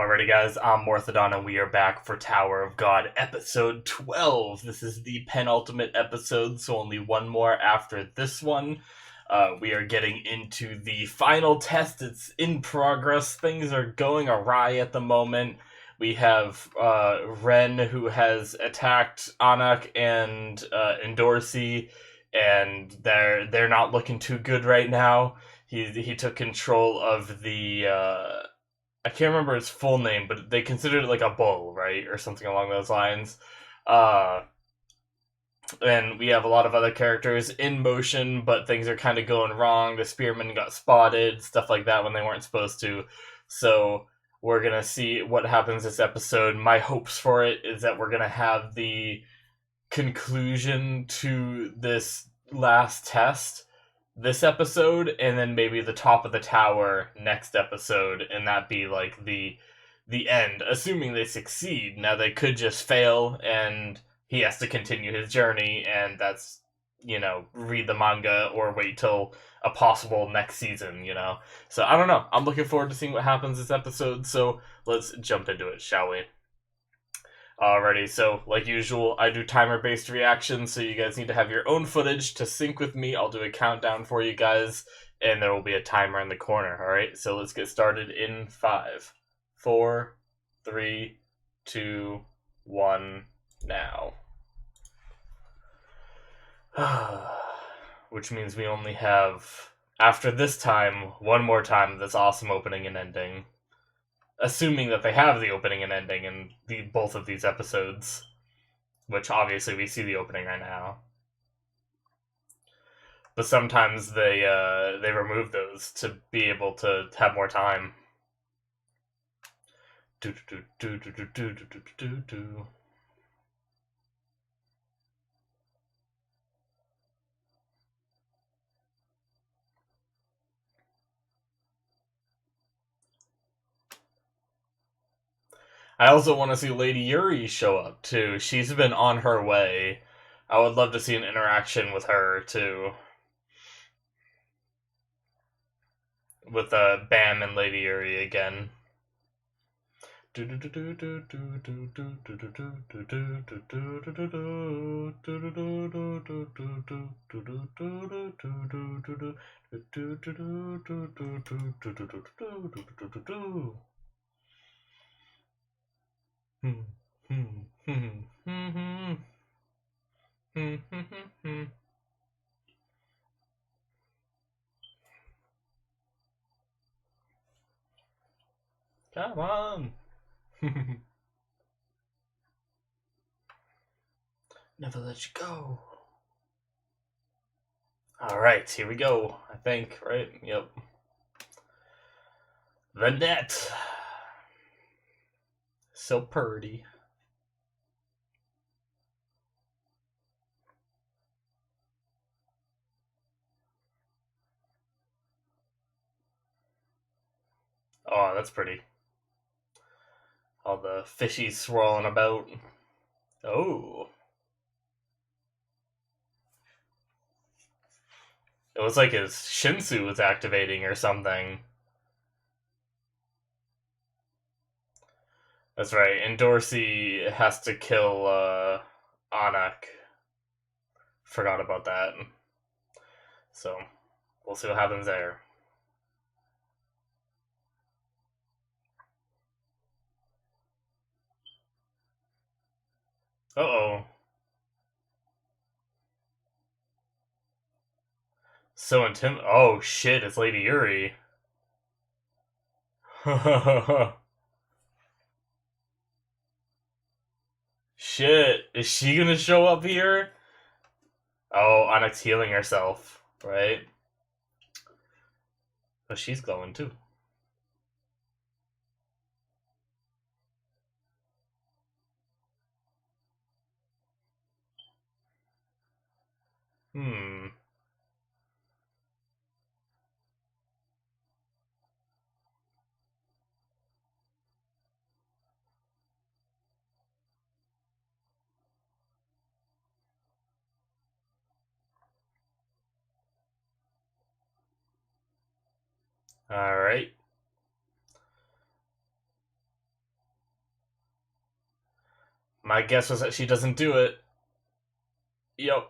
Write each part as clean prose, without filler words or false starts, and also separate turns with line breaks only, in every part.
Alrighty, guys, I'm Morthadon, and we are back for Tower of God, episode 12. This is the penultimate episode, so only one more after this one. We are getting into the final test. It's in progress. Things are going awry at the moment. We have Ren, who has attacked Anak and Endorsi, and they're not looking too good right now. He took control of the I can't remember his full name, but they considered it like a bull, right, or something along those lines. Uh, and we have a lot of other characters in motion, but things are kind of going wrong. The spearmen got spotted, stuff like that when they weren't supposed to. So we're gonna see what happens this episode. My hopes for it is that we're gonna have the conclusion to this last test this episode, and then maybe the top of the tower next episode, and that be like the end, assuming they succeed. Now they could just fail and he has to continue his journey, and that's, read the manga or wait till a possible next season. So I don't know, I'm looking forward to seeing what happens this episode, so let's jump into it, shall we? Alrighty, so like usual, I do timer-based reactions, so you guys need to have your own footage to sync with me. I'll do a countdown for you guys, and there will be a timer in the corner, alright? So let's get started in 5, 4, 3, 2, 1, now. Which means we only have, after this time, one more time of this awesome opening and ending. Assuming that they have the opening and ending in both of these episodes, which obviously we see the opening right now. But sometimes they remove those to be able to have more time. I also want to see Lady Yuri show up too. She's been on her way. I would love to see an interaction with her too. With Bam and Lady Yuri again. Come on. Never let you go. Alright, here we go. I think, right? Yep. The net. So purty. Oh, that's pretty. All the fishies swirling about. Oh. It was like his Shinsu was activating or something. That's right, and Dorsey has to kill Anak. Forgot about that. So, we'll see what happens there. Uh-oh. So oh shit, it's Lady Yuri. Shit, is she gonna show up here? Oh, Anak's healing herself, right? But she's glowing too. Hmm. Alright. My guess was that she doesn't do it. Yep.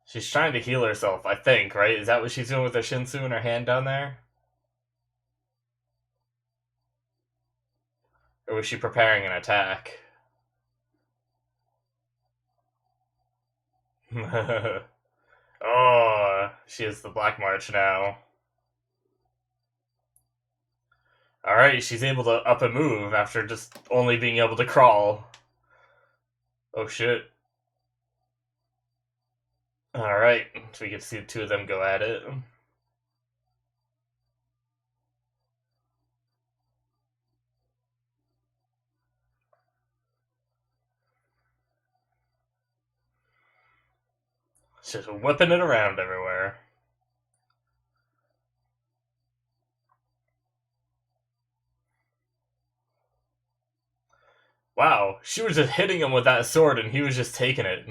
She's trying to heal herself, I think, right? Is that what she's doing with her Shinsu and her hand down there? Or was she preparing an attack? Oh, she has the Black March now. Alright, she's able to up and move after just only being able to crawl. Oh shit. Alright, so we get to see the two of them go at it. Just whipping it around everywhere. Wow, she was just hitting him with that sword and he was just taking it.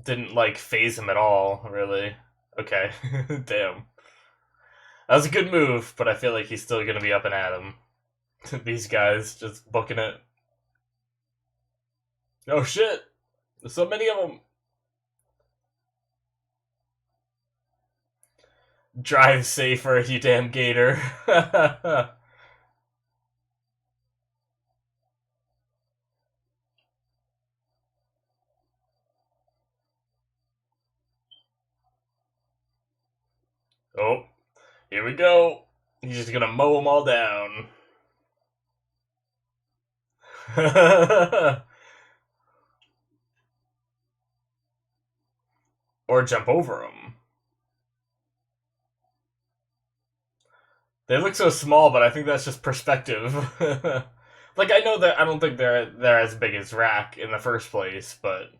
Didn't, like, phase him at all, really. Okay, damn. That was a good move, but I feel like he's still gonna be up and at him. These guys just booking it. Oh shit! There's so many of them! Drive safer, you damn gator. Oh, here we go. He's just gonna mow them all down. Or jump over them. They look so small, but I think that's just perspective. Like, I know that I don't think they're as big as Rack in the first place, but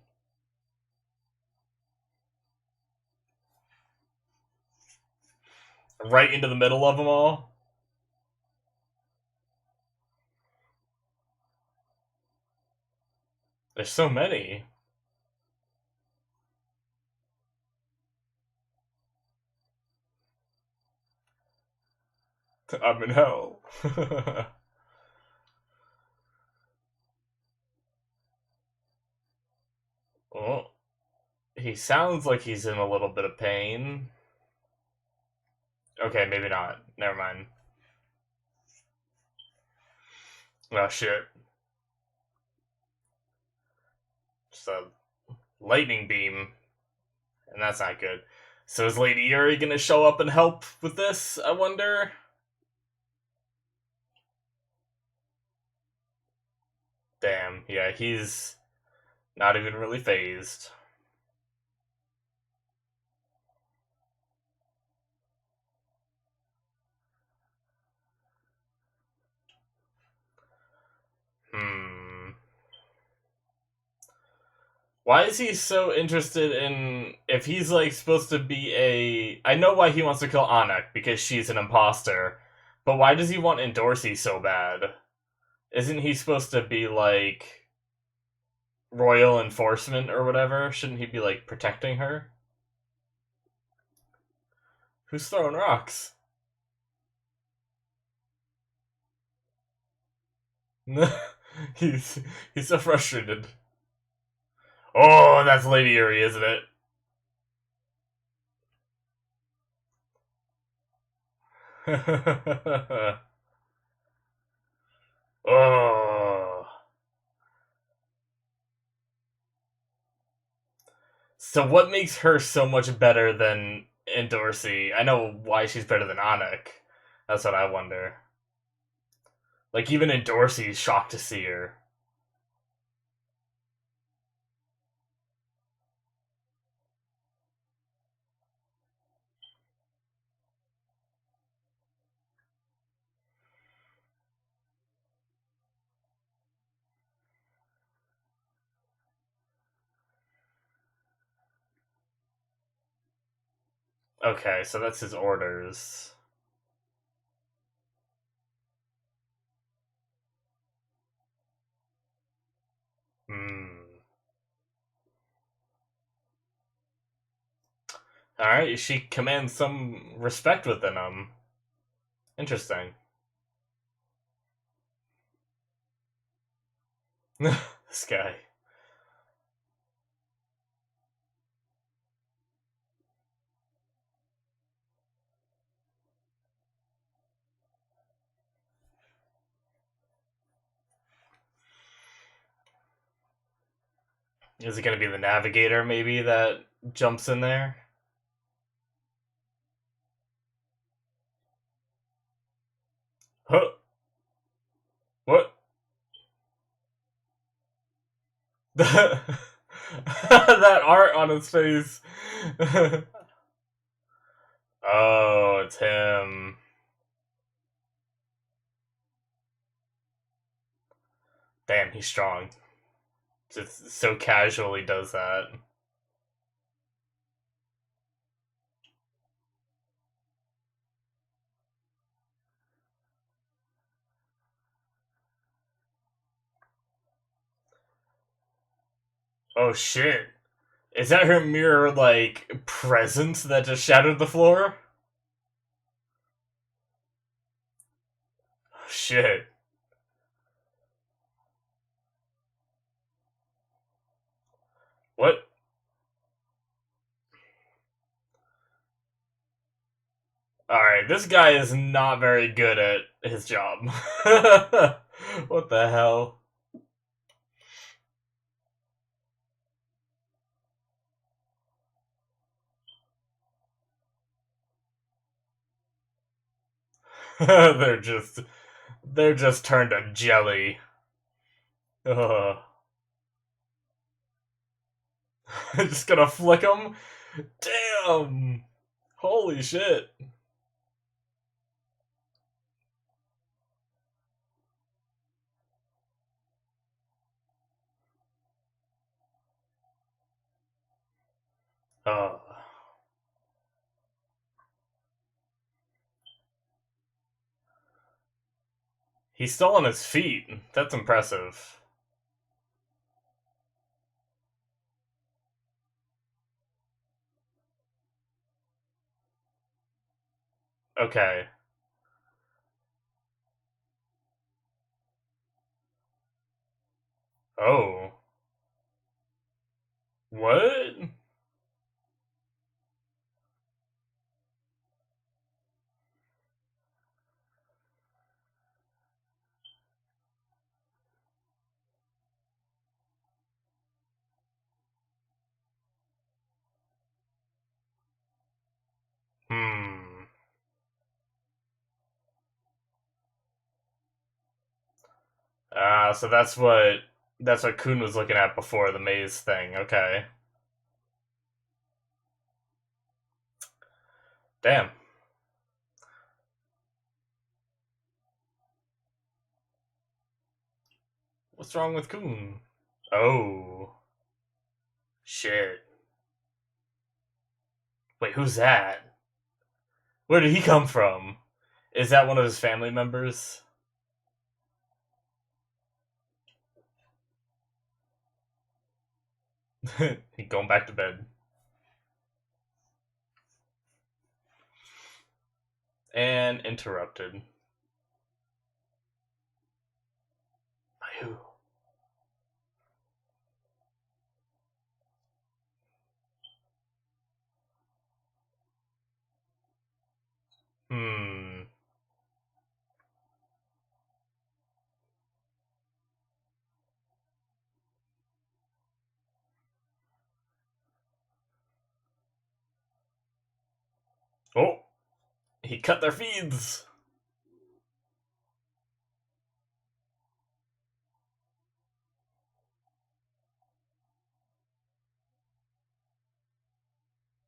right into the middle of them all. There's so many. I'm in hell. Oh, he sounds like he's in a little bit of pain. Okay, maybe not. Never mind. Oh shit. Just a lightning beam. And that's not good. So is Lady Yuri gonna show up and help with this, I wonder? Damn, yeah, he's not even really phased. Hmm. Why is he so interested in... If he's, like, supposed to be a... I know why he wants to kill Anak, because she's an imposter. But why does he want Endorsi so bad? Isn't he supposed to be, like, royal enforcement or whatever? Shouldn't he be, like, protecting her? Who's throwing rocks? he's he's so frustrated. Oh, that's Lady Yuri, isn't it? Oh. So what makes her so much better than Endorsi? I know why she's better than Anik. That's what I wonder. Like, even Endorsi's shocked to see her. Okay, so that's his orders. Hmm. Alright, she commands some respect within him. Interesting. This guy. Is it gonna be the navigator, maybe, that jumps in there? Huh? What? that art on his face. Oh, it's him. Damn, he's strong. Just so casually does that. Oh shit. Is that her mirror, like, presence that just shattered the floor? Oh, shit. What? Alright, this guy is not very good at his job. What the hell? they're just they're just turned to jelly. Ugh. Just gonna flick them? Damn! Holy shit. Oh. He's still on his feet. That's impressive. Okay. Oh. What? Hmm. So that's what Kuhn was looking at before the maze thing. Okay. Damn. What's wrong with Kuhn? Oh. Shit. Wait, who's that? Where did he come from? Is that one of his family members? He going back to bed. And interrupted. By who? Hmm. Oh, he cut their feeds.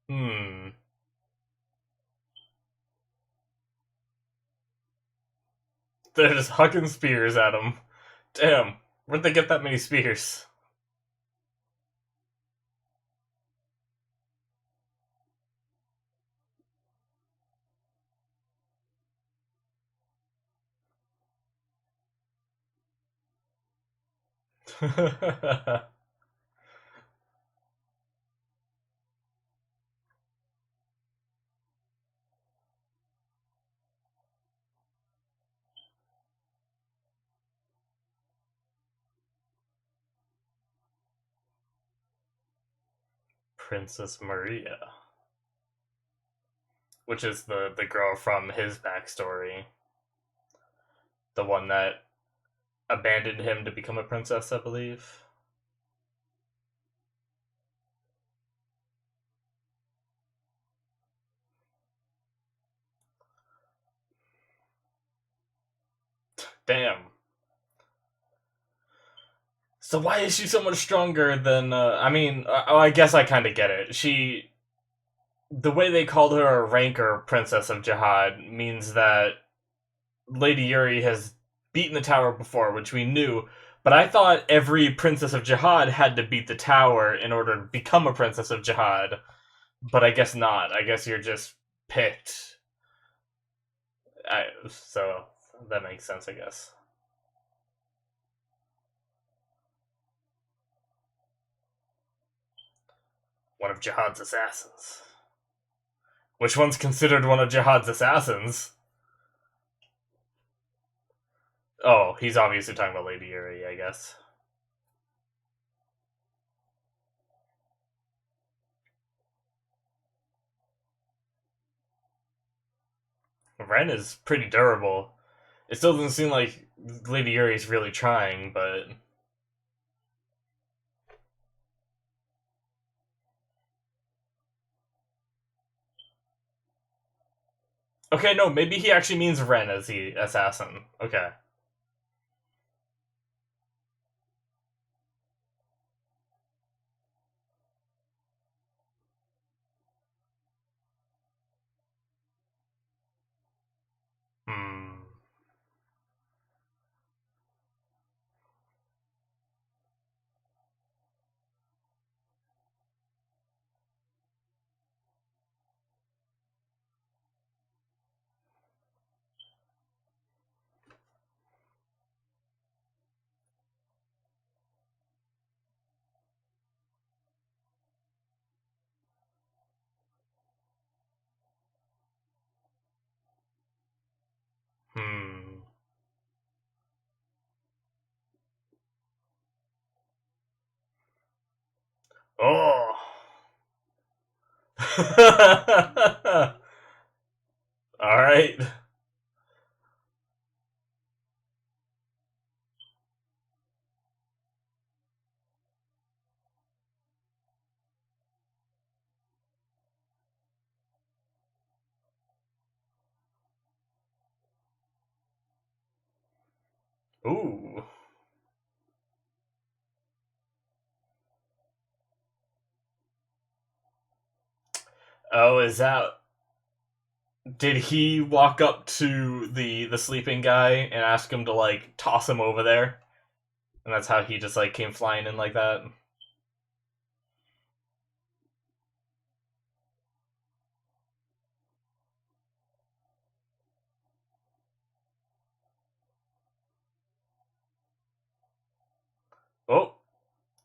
Hmm. They're just hucking spears at him. Damn. Where'd they get that many spears? Princess Maria. Which is the girl from his backstory. The one that abandoned him to become a princess, I believe. Damn. So why is she so much stronger than, I guess I kind of get it. The way they called her a ranker princess of Jihad means that Lady Yuri has beaten the tower before, which we knew, but I thought every princess of Jihad had to beat the tower in order to become a princess of Jihad, but I guess not. I guess you're just picked. So that makes sense, I guess. One of Jihad's assassins. Which one's considered one of Jihad's assassins? Oh, he's obviously talking about Lady Yuri, I guess. Ren is pretty durable. It still doesn't seem like Lady Yuri's really trying, but... Okay, no, maybe he actually means Ren as the assassin. Okay. Hmm. Hmm. Oh. Alright. Ooh. Oh, is that... Did he walk up to the sleeping guy and ask him to, like, toss him over there? And that's how he just, like, came flying in like that? Oh,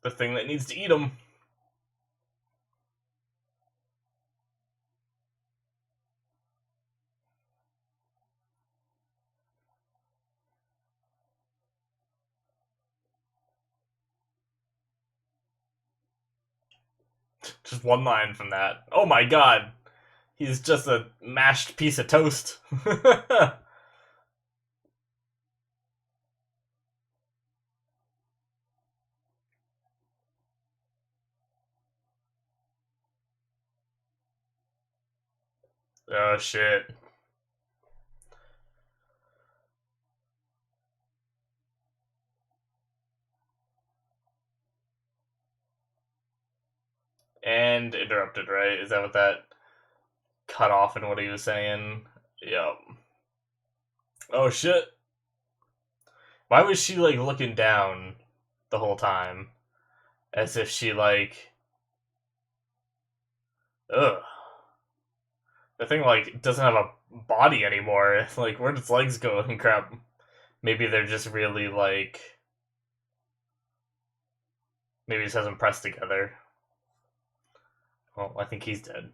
the thing that needs to eat him. Just one line from that. Oh my god. He's just a mashed piece of toast. Oh shit. And interrupted, right? Is that what that cut off in what he was saying? Yep. Oh shit. Why was she like looking down the whole time? As if she like ugh. The thing like doesn't have a body anymore. Like where does its legs go and crap? Maybe they're just really like maybe it just hasn't pressed together. Well, I think he's dead.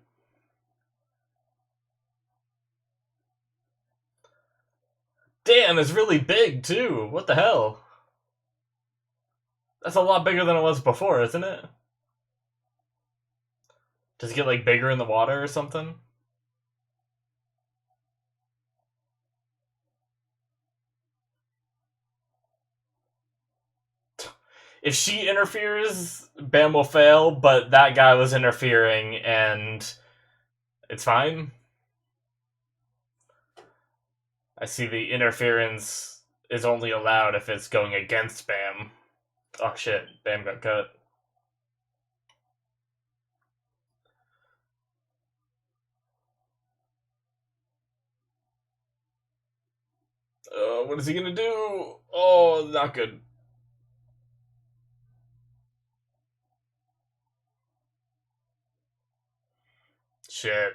Damn, it's really big too. What the hell? That's a lot bigger than it was before, isn't it? Does it get, like, bigger in the water or something? If she interferes, Bam will fail, but that guy was interfering, and it's fine. I see the interference is only allowed if it's going against Bam. Oh shit, Bam got cut. What is he gonna do? Oh, not good. Shit.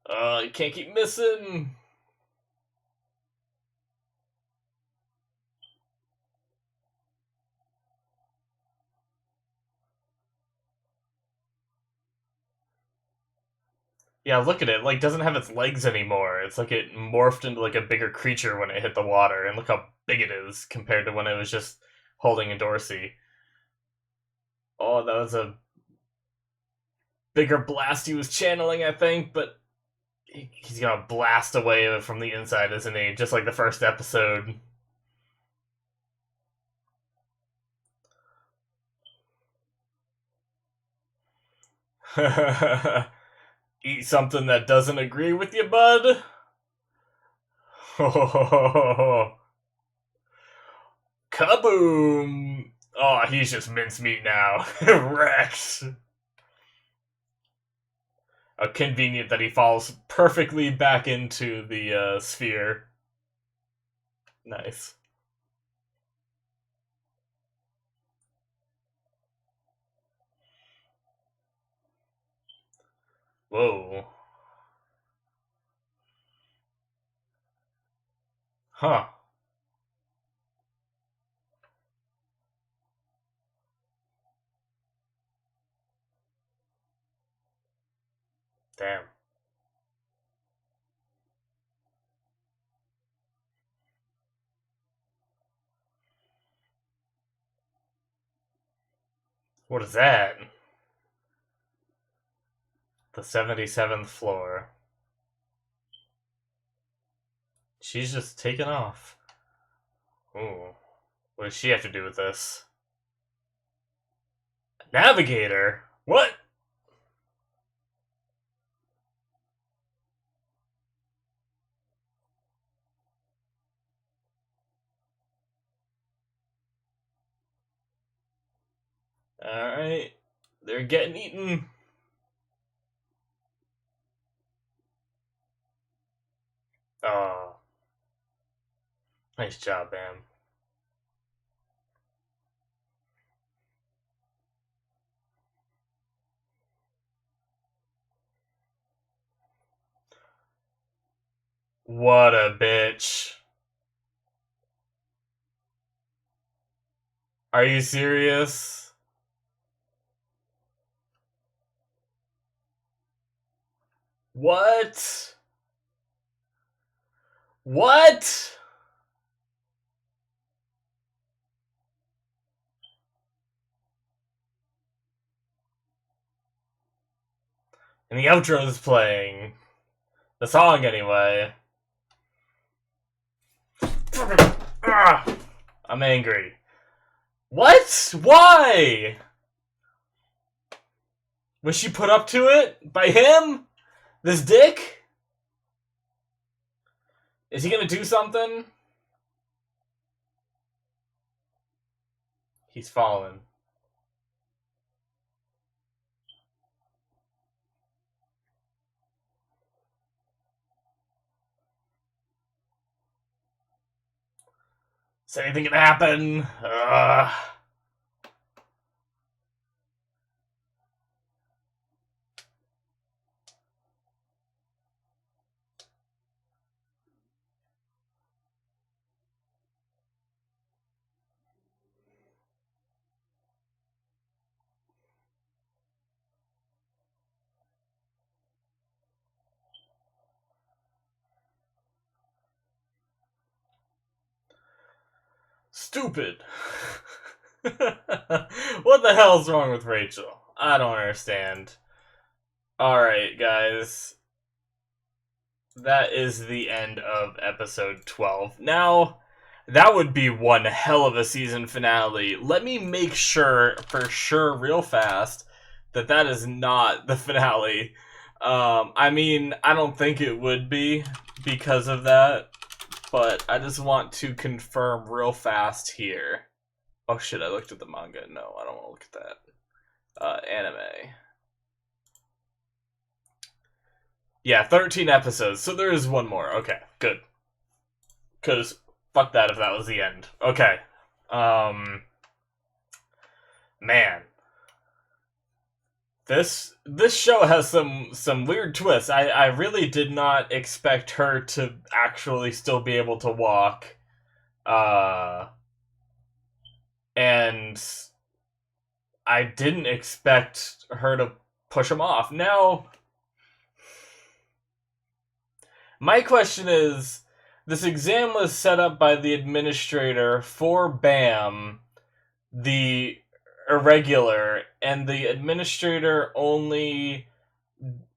You can't keep missing. Yeah, look at it. Like, doesn't have its legs anymore. It's like it morphed into like a bigger creature when it hit the water. And look how big it is compared to when it was just holding a Dorsey. Oh, that was a bigger blast he was channeling, I think. But he's gonna blast away from the inside, isn't he? Just like the first episode. Eat something that doesn't agree with you, bud. Kaboom! Oh, he's just mincemeat now. Rex. Convenient that he falls perfectly back into the sphere. Nice. Whoa. Huh. Damn. What is that? The 77th floor. She's just taken off. Ooh. What does she have to do with this? Navigator? What? Alright. They're getting eaten. Oh. Nice job, Bam. What a bitch. Are you serious? What? What? And the outro is playing. The song, anyway. I'm angry. What? Why? Was she put up to it? By him? This dick? Is he gonna do something? He's fallen. Is anything gonna happen? Stupid. What the hell's wrong with Rachel? I don't understand. Alright, guys. That is the end of episode 12. Now, that would be one hell of a season finale. Let me make sure, for sure, real fast, that that is not the finale. I mean, I don't think it would be because of that, but I just want to confirm real fast here. Oh shit, I looked at the manga. No, I don't want to look at that. Anime. Yeah, 13 episodes, so there is one more. Okay, good. Because, fuck that if that was the end. Okay. Man. This show has some weird twists. I really did not expect her to actually still be able to walk. And I didn't expect her to push him off. Now, my question is, this exam was set up by the administrator for Bam, the irregular, and the administrator only,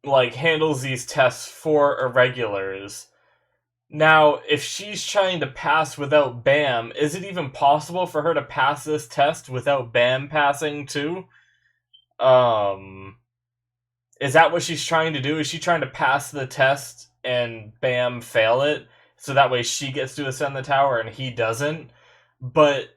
like, handles these tests for irregulars. Now, if she's trying to pass without Bam, is it even possible for her to pass this test without Bam passing too? Is that what she's trying to do? Is she trying to pass the test and Bam fail it, so that way she gets to ascend the tower and he doesn't? But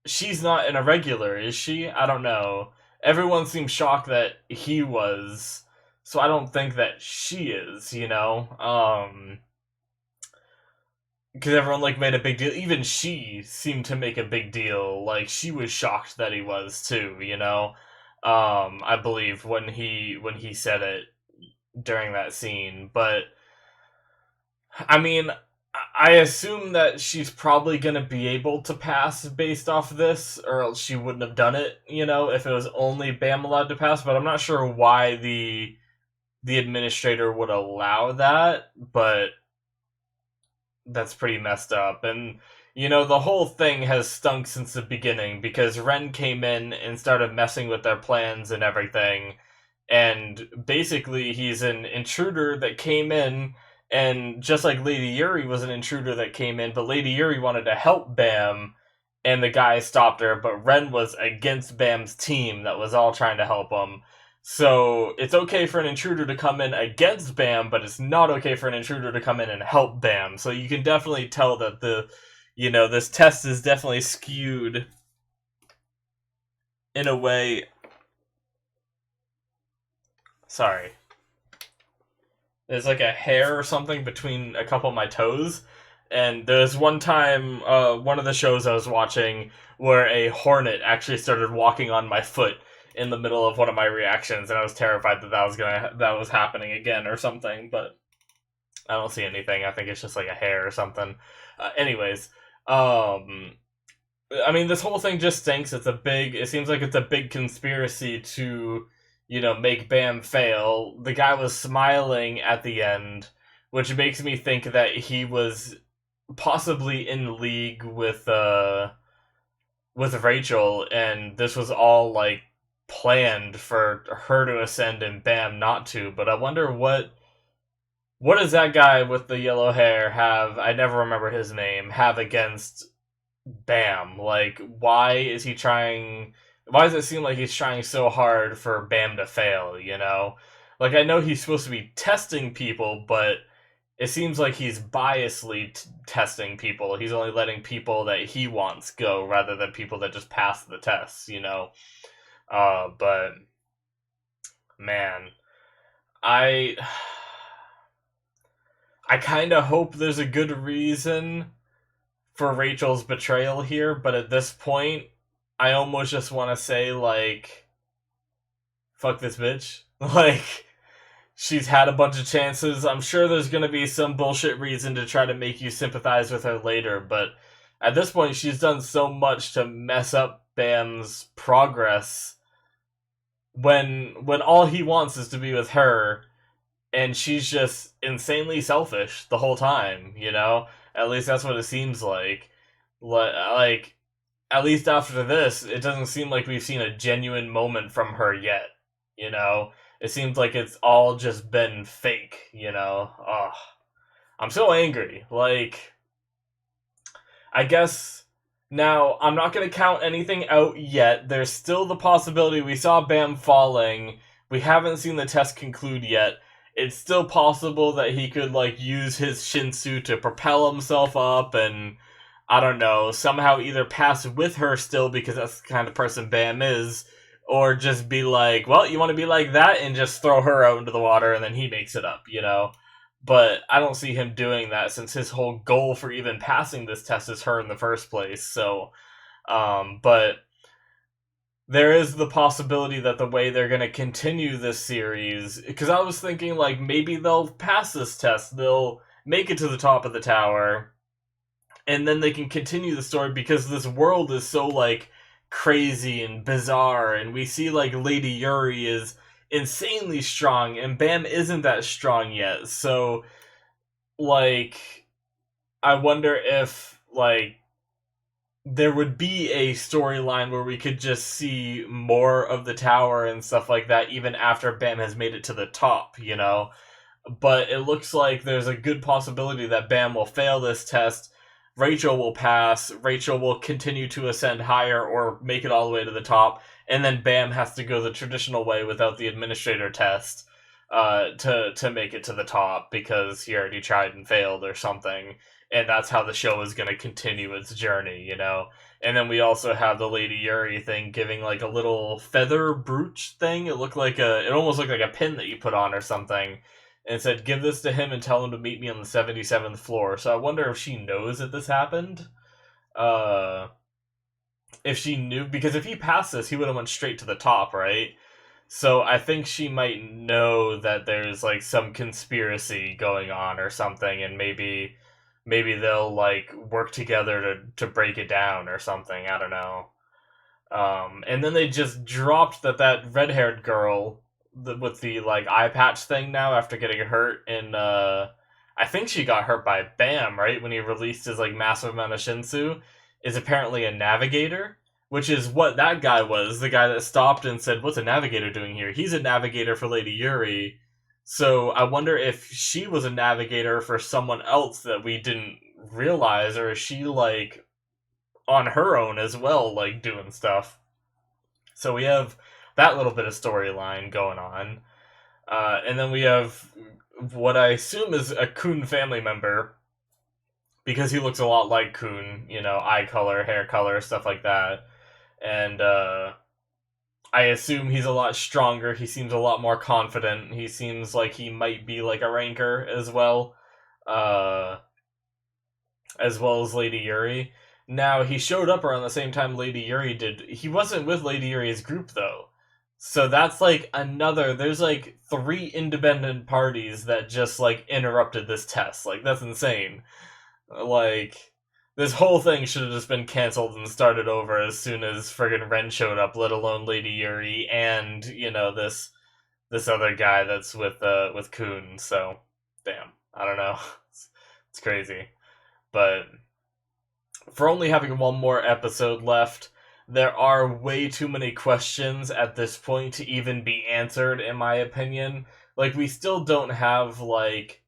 she's not an irregular, is she? I don't know. Everyone seems shocked that he was, so I don't think that she is, you know? Because everyone, like, made a big deal. Even she seemed to make a big deal. Like, she was shocked that he was, too, you know? I believe, when he said it during that scene. But, I mean, I assume that she's probably gonna be able to pass based off of this, or else she wouldn't have done it, you know, if it was only Bam allowed to pass, but I'm not sure why the administrator would allow that, but that's pretty messed up. And, you know, the whole thing has stunk since the beginning, because Ren came in and started messing with their plans and everything, and basically he's an intruder that came in, and just like Lady Yuri was an intruder that came in, but Lady Yuri wanted to help Bam, and the guy stopped her, but Ren was against Bam's team that was all trying to help him. So it's okay for an intruder to come in against Bam, but it's not okay for an intruder to come in and help Bam. So you can definitely tell that this test is definitely skewed in a way. Sorry. There's like a hair or something between a couple of my toes. And there's one time, one of the shows I was watching, where a hornet actually started walking on my foot in the middle of one of my reactions, and I was terrified that was happening again or something, but I don't see anything. I think it's just like a hair or something. Anyways, I mean, this whole thing just stinks. It seems like it's a big conspiracy to, you know, make Bam fail. The guy was smiling at the end, which makes me think that he was possibly in league with Rachel, and this was all, like, planned for her to ascend and Bam not to. But I wonder what does that guy with the yellow hair have, I never remember his name, have against Bam? Like, why does it seem like he's trying so hard for Bam to fail, you know? Like, I know he's supposed to be testing people, but it seems like he's biasly testing people. He's only letting people that he wants go, rather than people that just pass the tests, you know? But, man, I kind of hope there's a good reason for Rachel's betrayal here, but at this point, I almost just want to say, like, fuck this bitch. Like, she's had a bunch of chances. I'm sure there's gonna be some bullshit reason to try to make you sympathize with her later, but at this point, she's done so much to mess up Bam's progress when all he wants is to be with her, and she's just insanely selfish the whole time, you know? At least that's what it seems like. Like, at least after this, it doesn't seem like we've seen a genuine moment from her yet. You know, it seems like it's all just been fake. Oh, I'm so angry. Like, I guess now I'm not going to count anything out yet. There's still the possibility we saw Bam falling. We haven't seen the test conclude yet. It's still possible that he could like use his Shinsu to propel himself up and I don't know, somehow either pass with her still because that's the kind of person Bam is, or just be like, well, you want to be like that and just throw her out into the water and then he makes it up. But I don't see him doing that since his whole goal for even passing this test is her in the first place. So, but there is the possibility that the way they're going to continue this series, because I was thinking like maybe they'll pass this test, they'll make it to the top of the tower, and then they can continue the story because this world is so like crazy and bizarre, and we see like Lady Yuri is insanely strong and Bam isn't that strong yet. So like I wonder if like there would be a storyline where we could just see more of the tower and stuff like that even after Bam has made it to the top. But it looks like there's a good possibility that Bam will fail this test. Rachel will pass. Rachel will continue to ascend higher or make it all the way to the top. And then Bam has to go the traditional way without the administrator test to make it to the top because he already tried and failed or something. And that's how the show is going to continue its journey. And then we also have the Lady Yuri thing giving like a little feather brooch thing. It almost looked like a pin that you put on or something and said, give this to him and tell him to meet me on the 77th floor. So I wonder if she knows that this happened. If she knew, because if he passed this, he would have went straight to the top, right? So I think she might know that there's like some conspiracy going on or something, and maybe they'll like work together to break it down or something. I don't know. And then they just dropped that red-haired girl with the like eye patch thing now after getting hurt in I think she got hurt by Bam, right? When he released his like massive amount of Shinsu, is apparently a navigator, which is what that guy was, the guy that stopped and said, what's a navigator doing here? He's a navigator for Lady Yuri. So I wonder if she was a navigator for someone else that we didn't realize, or is she like on her own as well, like doing stuff. So we have that little bit of storyline going on. And then we have what I assume is a Kun family member, because he looks a lot like Kun, eye color, hair color, stuff like that. And I assume he's a lot stronger. He seems a lot more confident. He seems like he might be like a ranker uh, as well as Lady Yuri. Now, he showed up around the same time Lady Yuri did. He wasn't with Lady Yuri's group, though. So that's like there's like 3 independent parties that just like interrupted this test. Like, that's insane. Like, this whole thing should have just been cancelled and started over as soon as friggin' Ren showed up, let alone Lady Yuri and, this other guy that's with Kun. So, damn. I don't know. It's crazy. But for only having one more episode left, there are way too many questions at this point to even be answered, in my opinion. Like, we still don't have, like,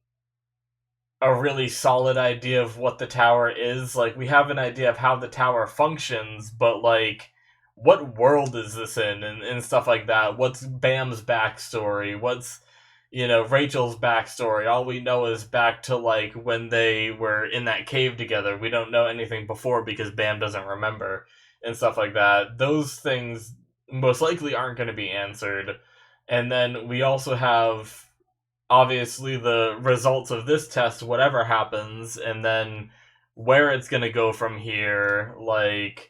a really solid idea of what the tower is. Like, we have an idea of how the tower functions, but, like, what world is this in, and stuff like that. What's Bam's backstory? What's, Rachel's backstory? All we know is back to, like, when they were in that cave together. We don't know anything before because Bam doesn't remember, and stuff like that. Those things most likely aren't going to be answered. And then we also have, obviously, the results of this test, whatever happens, and then where it's going to go from here. Like,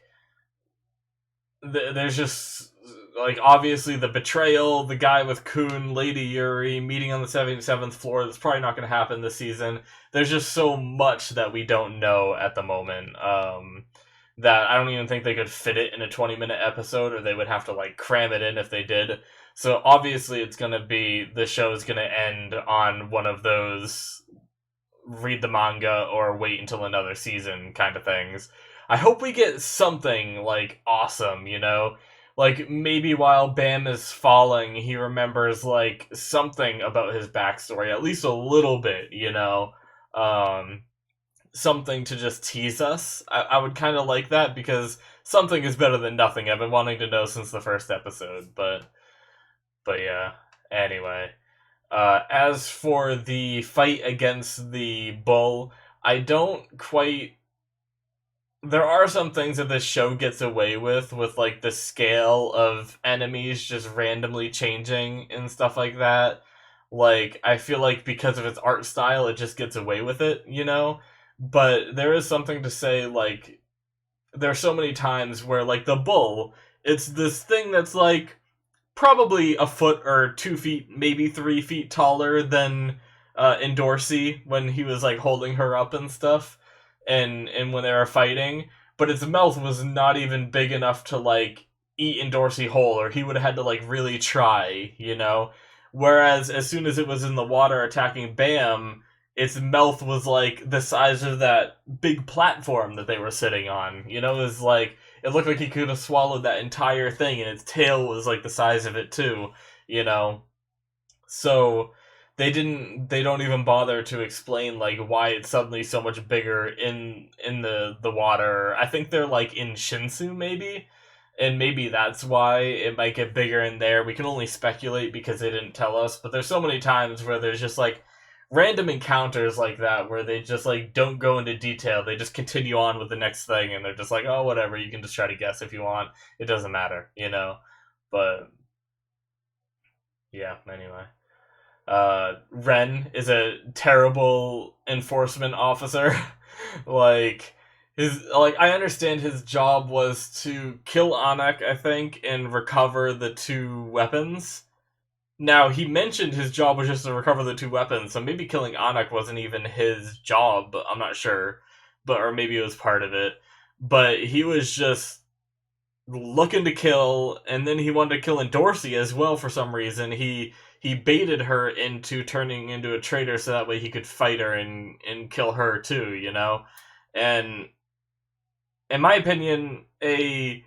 there's just, like, obviously the betrayal, the guy with Kun, Lady Yuri, meeting on the 77th floor, that's probably not going to happen this season. There's just so much that we don't know at the moment, that I don't even think they could fit it in a 20-minute episode, or they would have to, like, cram it in if they did. So obviously it's going to be, the show's going to end on one of those read the manga or wait until another season kind of things. I hope we get something, like, awesome, you know? Like, maybe while Bam is falling, he remembers, like, something about his backstory, at least a little bit, you know? Um, Something to just tease us. I would kind of like that, because something is better than nothing. I've been wanting to know since the first episode, but yeah. Anyway. As for the fight against the bull, I don't quite. There are some things that this show gets away with like the scale of enemies just randomly changing and stuff like that. Like, I feel like because of its art style, it just gets away with it, you know? But there is something to say, like, there are so many times where, like, the bull, it's this thing that's, like, probably a foot or 2 feet, maybe 3 feet taller than Endorsi when he was like holding her up and stuff, and when they were fighting. But its mouth was not even big enough to like eat Endorsi whole, or he would have had to like really try, you know. Whereas as soon as it was in the water attacking Bam, its mouth was like the size of that big platform that they were sitting on. You know, it was like it looked like he could have swallowed that entire thing, and its tail was like the size of it too, you know. So they don't even bother to explain like why it's suddenly so much bigger in the water. I think they're like in Shinsu maybe, and maybe that's why it might get bigger in there. We can only speculate because they didn't tell us, but there's so many times where there's just like random encounters like that where they just like don't go into detail. They just continue on with the next thing, and they're just like, oh, whatever, you can just try to guess if you want. It doesn't matter, you know. But yeah, anyway. Ren is a terrible enforcement officer. like I understand his job was to kill Anak, I think, and recover the two weapons. Now, he mentioned his job was just to recover the two weapons, so maybe killing Anak wasn't even his job, I'm not sure. Or maybe it was part of it. But he was just looking to kill, and then he wanted to kill Endorsi as well for some reason. He baited her into turning into a traitor so that way he could fight her and kill her too, you know? And in my opinion, a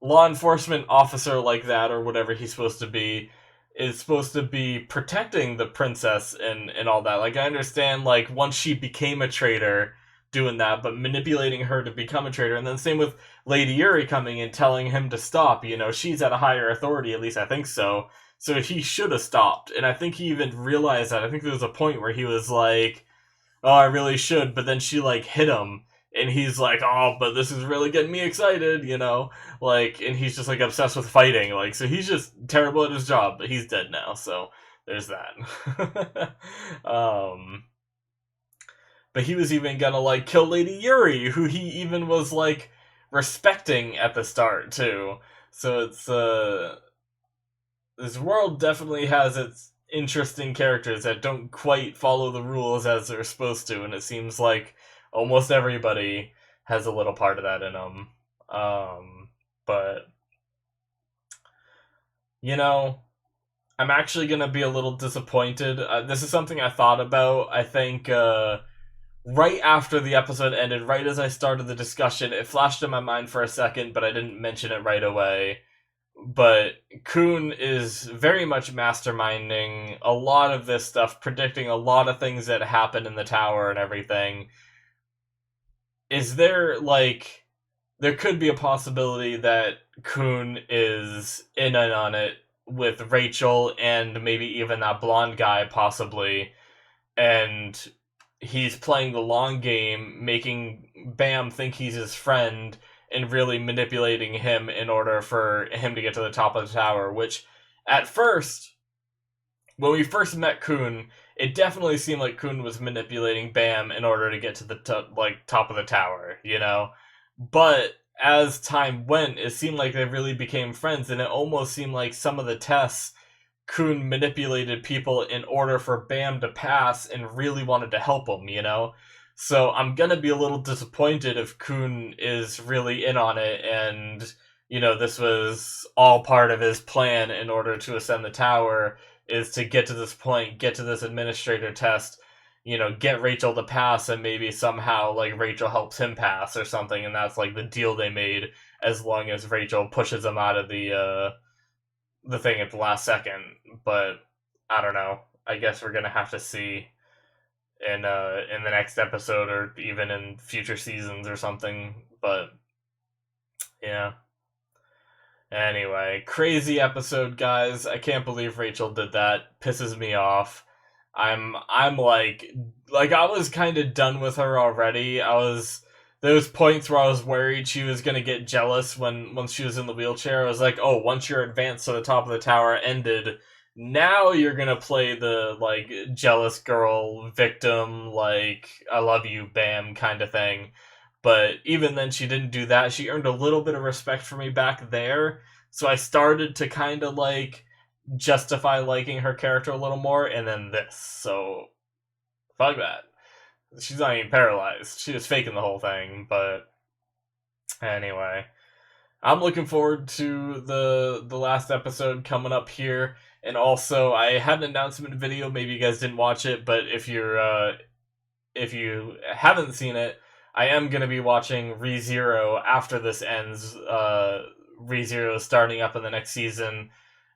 law enforcement officer like that, or whatever he's supposed to be, is supposed to be protecting the princess and all that. Like, I understand, like, once she became a traitor, doing that, but manipulating her to become a traitor. And then same with Lady Yuri coming and telling him to stop. You know, she's at a higher authority, at least I think so. So he should have stopped. And I think he even realized that. I think there was a point where he was like, oh, I really should. But then she, like, hit him. And he's like, oh, but this is really getting me excited, you know? Like, and he's just, like, obsessed with fighting. Like, so he's just terrible at his job, but he's dead now, so there's that. But he was even gonna, like, kill Lady Yuri, who he even was, like, respecting at the start, too. So it's, this world definitely has its interesting characters that don't quite follow the rules as they're supposed to, and it seems like almost everybody has a little part of that in them. But, you know, I'm actually gonna be a little disappointed. This is something I thought about. I think, right after the episode ended, right as I started the discussion, it flashed in my mind for a second, but I didn't mention it right away. But Kun is very much masterminding a lot of this stuff, predicting a lot of things that happen in the tower and everything. Is there, like, there could be a possibility that Kun is in and on it with Rachel and maybe even that blonde guy, possibly, and he's playing the long game, making Bam think he's his friend, and really manipulating him in order for him to get to the top of the tower, which, at first, when we first met Kun, it definitely seemed like Kun was manipulating Bam in order to get to the top of the tower, you know? But as time went, it seemed like they really became friends, and it almost seemed like some of the tests Kun manipulated people in order for Bam to pass and really wanted to help him, you know? So I'm gonna be a little disappointed if Kun is really in on it and, you know, this was all part of his plan in order to ascend the tower, is to get to this point, get to this administrator test, get Rachel to pass, and maybe somehow like Rachel helps him pass or something, and that's like the deal they made. As long as Rachel pushes him out of the thing at the last second. But I don't know. I guess we're gonna have to see in the next episode or even in future seasons or something. But yeah. Anyway, crazy episode, guys. I can't believe Rachel did that. Pisses me off. I'm like I was kind of done with her already. I was those points where I was worried she was gonna get jealous once she was in the wheelchair. I was like, oh, once you're advanced to the top of the tower ended, now you're gonna play the like jealous girl victim, like I love you, bam kind of thing. But even then, she didn't do that. She earned a little bit of respect for me back there, so I started to kind of like justify liking her character a little more. And then this, so fuck that. She's not even paralyzed. She was faking the whole thing. But anyway, I'm looking forward to the last episode coming up here. And also, I had an announcement video. Maybe you guys didn't watch it, but if you haven't seen it, I am going to be watching ReZero after this ends. ReZero is starting up in the next season.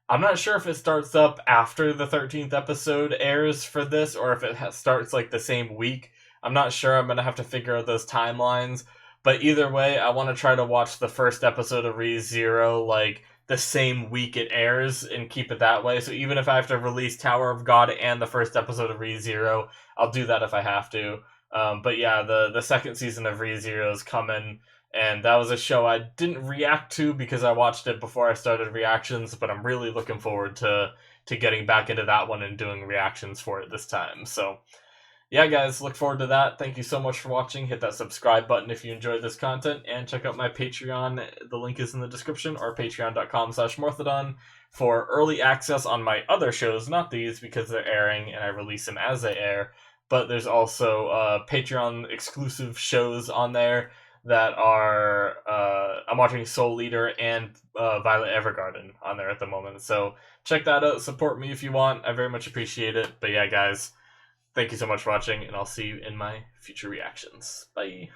I'm not sure if it starts up after the 13th episode airs for this, or if it starts like the same week. I'm not sure. I'm going to have to figure out those timelines. But either way, I want to try to watch the first episode of ReZero like the same week it airs and keep it that way. So even if I have to release Tower of God and the first episode of ReZero, I'll do that if I have to. But yeah, the second season of ReZero is coming, and that was a show I didn't react to because I watched it before I started reactions, but I'm really looking forward to getting back into that one and doing reactions for it this time. So yeah, guys, look forward to that. Thank you so much for watching. Hit that subscribe button if you enjoyed this content, and check out my Patreon. The link is in the description, or patreon.com/Morthadon for early access on my other shows, not these because they're airing and I release them as they air. But there's also Patreon exclusive shows on there that are I'm watching Soul Leader and Violet Evergarden on there at the moment. So check that out. Support me if you want. I very much appreciate it. But yeah, guys, thank you so much for watching, and I'll see you in my future reactions. Bye.